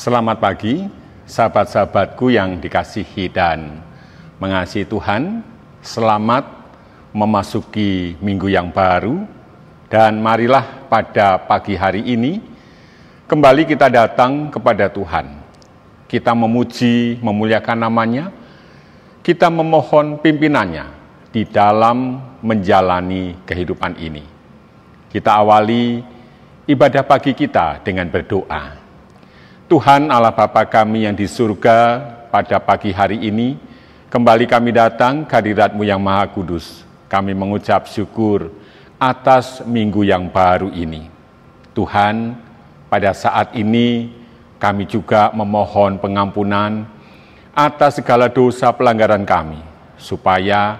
Selamat pagi, sahabat-sahabatku yang dikasihi dan mengasihi Tuhan. Selamat memasuki minggu yang baru, dan marilah pada pagi hari ini kembali kita datang kepada Tuhan. Kita memuji, memuliakan namanya, kita memohon pimpinannya di dalam menjalani kehidupan ini. Kita awali ibadah pagi kita dengan berdoa. Tuhan Allah Bapa kami yang di surga, pada pagi hari ini, kembali kami datang ke hadirat-Mu yang Maha Kudus. Kami mengucap syukur atas minggu yang baru ini. Tuhan, pada saat ini kami juga memohon pengampunan atas segala dosa pelanggaran kami, supaya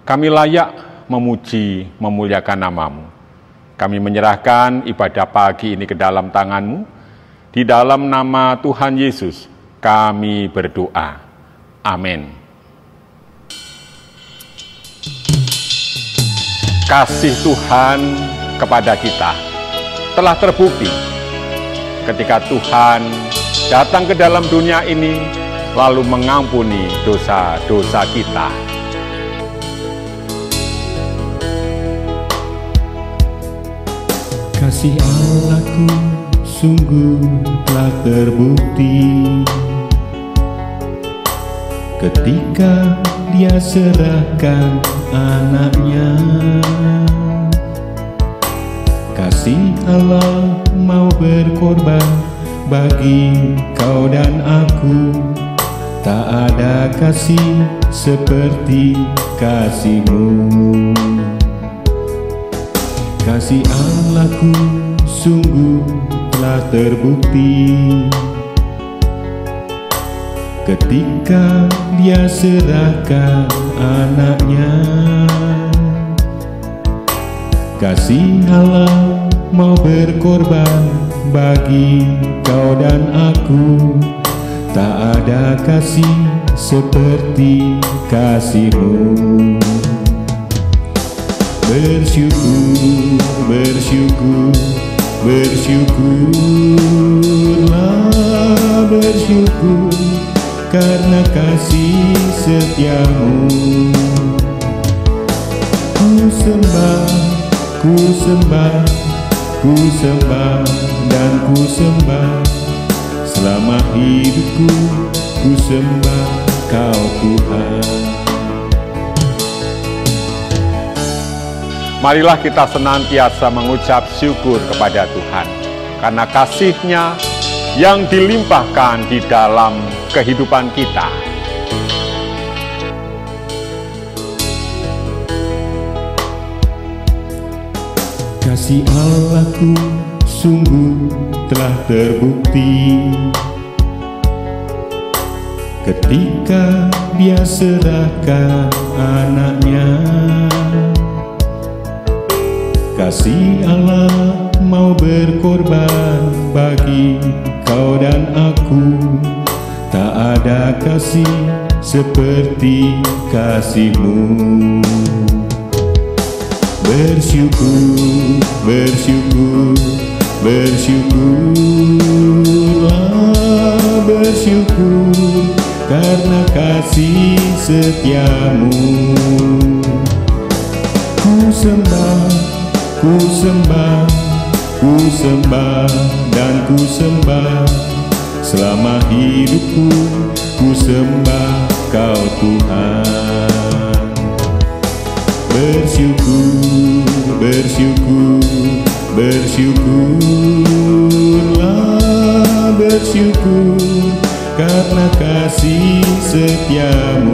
kami layak memuji, memuliakan nama-Mu. Kami menyerahkan ibadah pagi ini ke dalam tangan-Mu. Di dalam nama Tuhan Yesus, kami berdoa. Amin. Kasih Tuhan kepada kita telah terbukti ketika Tuhan datang ke dalam dunia ini, lalu mengampuni dosa-dosa kita. Kasih Allahku sungguh telah terbukti ketika Dia serahkan anaknya. Kasih Allah mau berkorban bagi kau dan aku. Tak ada kasih seperti kasih-Mu. Kasih Allahku sungguh telah terbukti ketika Dia serahkan anaknya. Kasih Allah mau berkorban bagi kau dan aku. Tak ada kasih seperti kasih-Mu. Bersyukur, bersyukur, bersyukurlah, bersyukur karena kasih setia-Mu. Ku sembah, ku sembah, ku sembah dan ku sembah. Selama hidupku ku sembah Kau Tuhan. Marilah kita senantiasa mengucap syukur kepada Tuhan, karena kasih-Nya yang dilimpahkan di dalam kehidupan kita. Kasih Allahku sungguh telah terbukti ketika Dia serahkan anaknya. Kasih Allah mau berkorban bagi kau dan aku. Tak ada kasih seperti kasih-Mu. Bersyukur, bersyukur, bersyukurlah, bersyukur karena kasih setia-Mu. Ku sembah, ku sembah, ku sembah dan ku sembah. Selama hidupku ku sembah Kau Tuhan. Bersyukur, bersyukur, bersyukurlah, bersyukur karena kasih setia-Mu.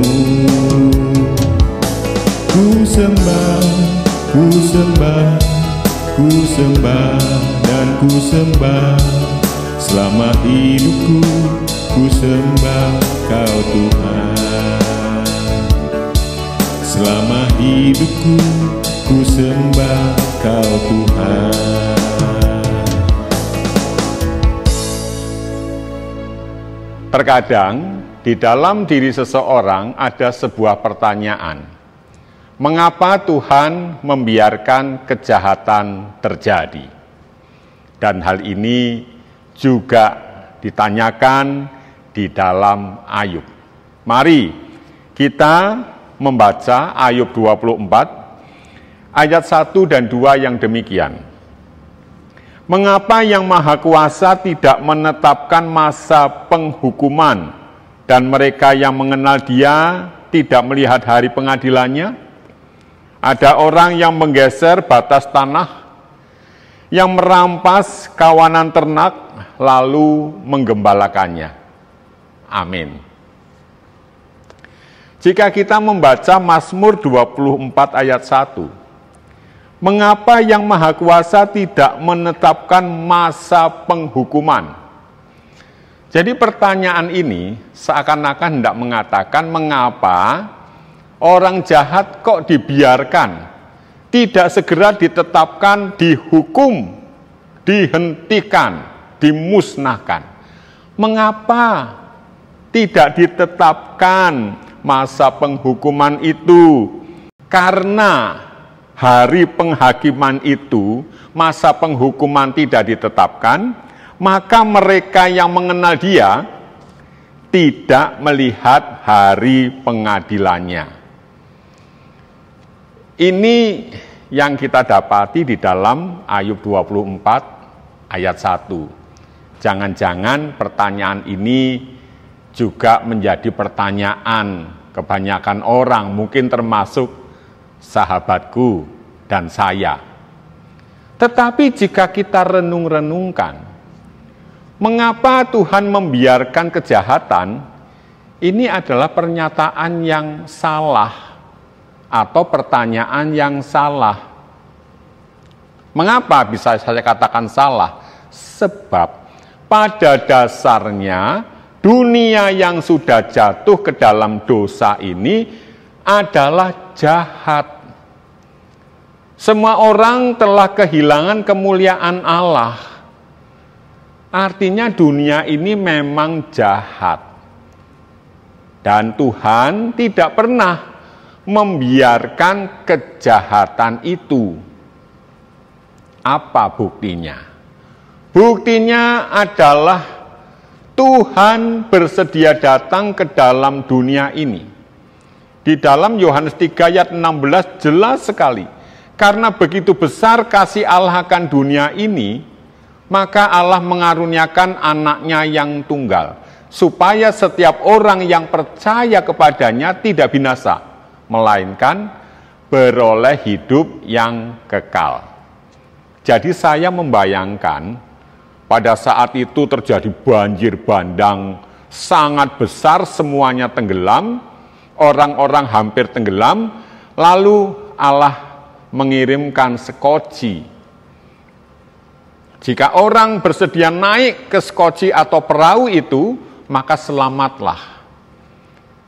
Ku sembah, ku sembah, ku sembah dan ku sembah. Selama hidupku ku sembah Kau Tuhan. Selama hidupku ku sembah Kau Tuhan. Terkadang di dalam diri seseorang ada sebuah pertanyaan. Mengapa Tuhan membiarkan kejahatan terjadi? Dan hal ini juga ditanyakan di dalam Ayub. Mari kita membaca Ayub 24 ayat 1 dan 2 yang demikian. Mengapa Yang Maha Kuasa tidak menetapkan masa penghukuman dan mereka yang mengenal Dia tidak melihat hari pengadilannya? Ada orang yang menggeser batas tanah, yang merampas kawanan ternak, lalu menggembalakannya. Amin. Jika kita membaca Mazmur 24 ayat 1, mengapa Yang Maha Kuasa tidak menetapkan masa penghukuman? Jadi pertanyaan ini seakan-akan hendak mengatakan mengapa orang jahat kok dibiarkan, tidak segera ditetapkan, dihukum, dihentikan, dimusnahkan. Mengapa tidak ditetapkan masa penghukuman itu? Karena hari penghakiman itu, masa penghukuman tidak ditetapkan, maka mereka yang mengenal Dia tidak melihat hari pengadilannya. Ini yang kita dapati di dalam Ayub 24 ayat 1. Jangan-jangan pertanyaan ini juga menjadi pertanyaan kebanyakan orang, mungkin termasuk sahabatku dan saya. Tetapi jika kita renung-renungkan, mengapa Tuhan membiarkan kejahatan? Ini adalah pernyataan yang salah atau pertanyaan yang salah. Mengapa bisa saya katakan salah? Sebab pada dasarnya dunia yang sudah jatuh ke dalam dosa ini adalah jahat. Semua orang telah kehilangan kemuliaan Allah. Artinya dunia ini memang jahat. Dan Tuhan tidak pernah membiarkan kejahatan itu. Apa buktinya? Buktinya adalah Tuhan bersedia datang ke dalam dunia ini. Di dalam Yohanes 3 ayat 16 jelas sekali. Karena begitu besar kasih Allah akan dunia ini, maka Allah mengaruniakan anaknya yang tunggal, supaya setiap orang yang percaya kepadanya tidak binasa, melainkan beroleh hidup yang kekal. Jadi saya membayangkan pada saat itu terjadi banjir bandang sangat besar, semuanya tenggelam, orang-orang hampir tenggelam, lalu Allah mengirimkan sekoci. Jika orang bersedia naik ke sekoci atau perahu itu, maka selamatlah.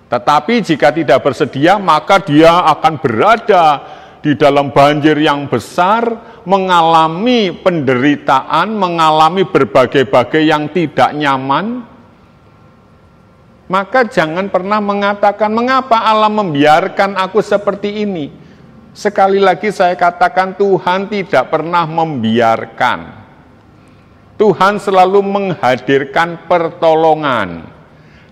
Tetapi jika tidak bersedia, maka dia akan berada di dalam banjir yang besar, mengalami penderitaan, mengalami berbagai-bagai yang tidak nyaman. Maka jangan pernah mengatakan, mengapa Allah membiarkan aku seperti ini? Sekali lagi saya katakan, Tuhan tidak pernah membiarkan. Tuhan selalu menghadirkan pertolongan.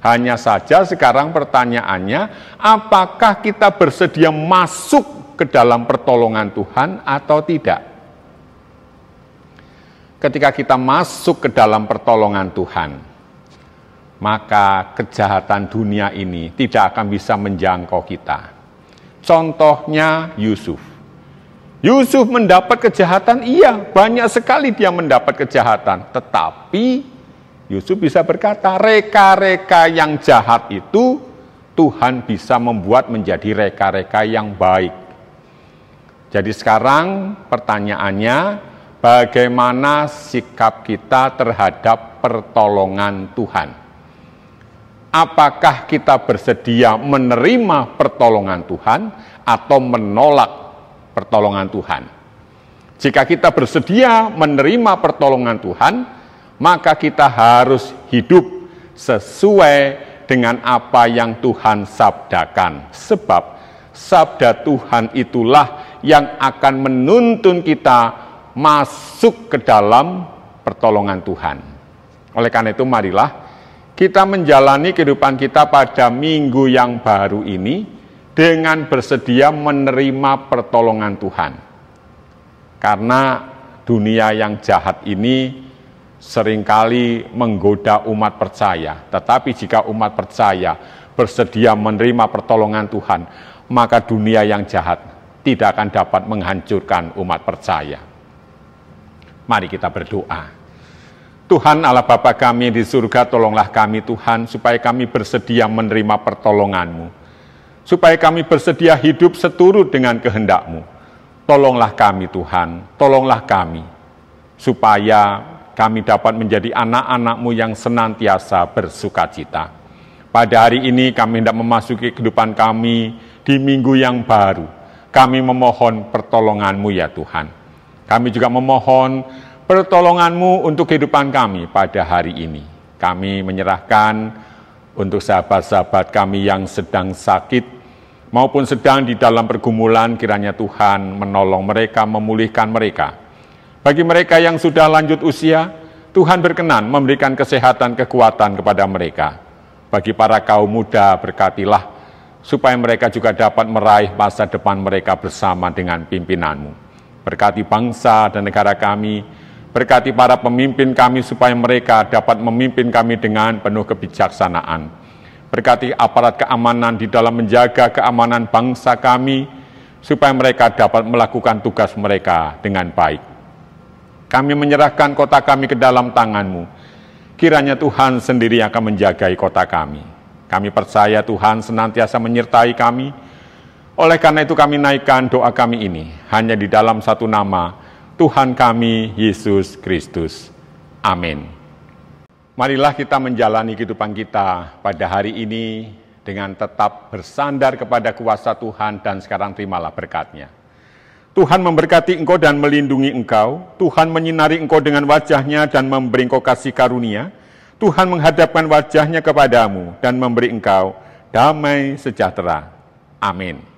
Hanya saja sekarang pertanyaannya, apakah kita bersedia masuk ke dalam pertolongan Tuhan atau tidak? Ketika kita masuk ke dalam pertolongan Tuhan, maka kejahatan dunia ini tidak akan bisa menjangkau kita. Contohnya Yusuf. Yusuf mendapat kejahatan, iya, banyak sekali dia mendapat kejahatan. Tetapi Yusuf bisa berkata, reka-reka yang jahat itu Tuhan bisa membuat menjadi reka-reka yang baik. Jadi sekarang pertanyaannya, bagaimana sikap kita terhadap pertolongan Tuhan? Apakah kita bersedia menerima pertolongan Tuhan atau menolak pertolongan Tuhan? Jika kita bersedia menerima pertolongan Tuhan, maka kita harus hidup sesuai dengan apa yang Tuhan sabdakan. Sebab sabda Tuhan itulah yang akan menuntun kita masuk ke dalam pertolongan Tuhan. Oleh karena itu marilah kita menjalani kehidupan kita pada minggu yang baru ini dengan bersedia menerima pertolongan Tuhan. Karena dunia yang jahat ini seringkali menggoda umat percaya. Tetapi jika umat percaya bersedia menerima pertolongan Tuhan, maka dunia yang jahat tidak akan dapat menghancurkan umat percaya. Mari kita berdoa. Tuhan Allah Bapa kami di surga, tolonglah kami Tuhan, supaya kami bersedia menerima pertolongan-Mu. Supaya kami bersedia hidup seturut dengan kehendak-Mu. Tolonglah kami Tuhan, tolonglah kami, supaya kami dapat menjadi anak-anak-Mu yang senantiasa bersukacita. Pada hari ini kami hendak memasuki kehidupan kami di minggu yang baru. Kami memohon pertolongan-Mu ya Tuhan. Kami juga memohon pertolongan-Mu untuk kehidupan kami pada hari ini. Kami menyerahkan untuk sahabat-sahabat kami yang sedang sakit maupun sedang di dalam pergumulan, kiranya Tuhan menolong mereka, memulihkan mereka. Bagi mereka yang sudah lanjut usia, Tuhan berkenan memberikan kesehatan, kekuatan kepada mereka. Bagi para kaum muda, berkatilah supaya mereka juga dapat meraih masa depan mereka bersama dengan pimpinan-Mu. Berkati bangsa dan negara kami, berkati para pemimpin kami supaya mereka dapat memimpin kami dengan penuh kebijaksanaan. Berkati aparat keamanan di dalam menjaga keamanan bangsa kami, supaya mereka dapat melakukan tugas mereka dengan baik. Kami menyerahkan kota kami ke dalam tangan-Mu. Kiranya Tuhan sendiri akan menjagai kota kami. Kami percaya Tuhan senantiasa menyertai kami. Oleh karena itu kami naikkan doa kami ini hanya di dalam satu nama, Tuhan kami, Yesus Kristus. Amin. Marilah kita menjalani kehidupan kita pada hari ini dengan tetap bersandar kepada kuasa Tuhan dan sekarang terimalah berkat-Nya. Tuhan memberkati engkau dan melindungi engkau. Tuhan menyinari engkau dengan wajah-Nya dan memberi engkau kasih karunia. Tuhan menghadapkan wajah-Nya kepadamu dan memberi engkau damai sejahtera. Amin.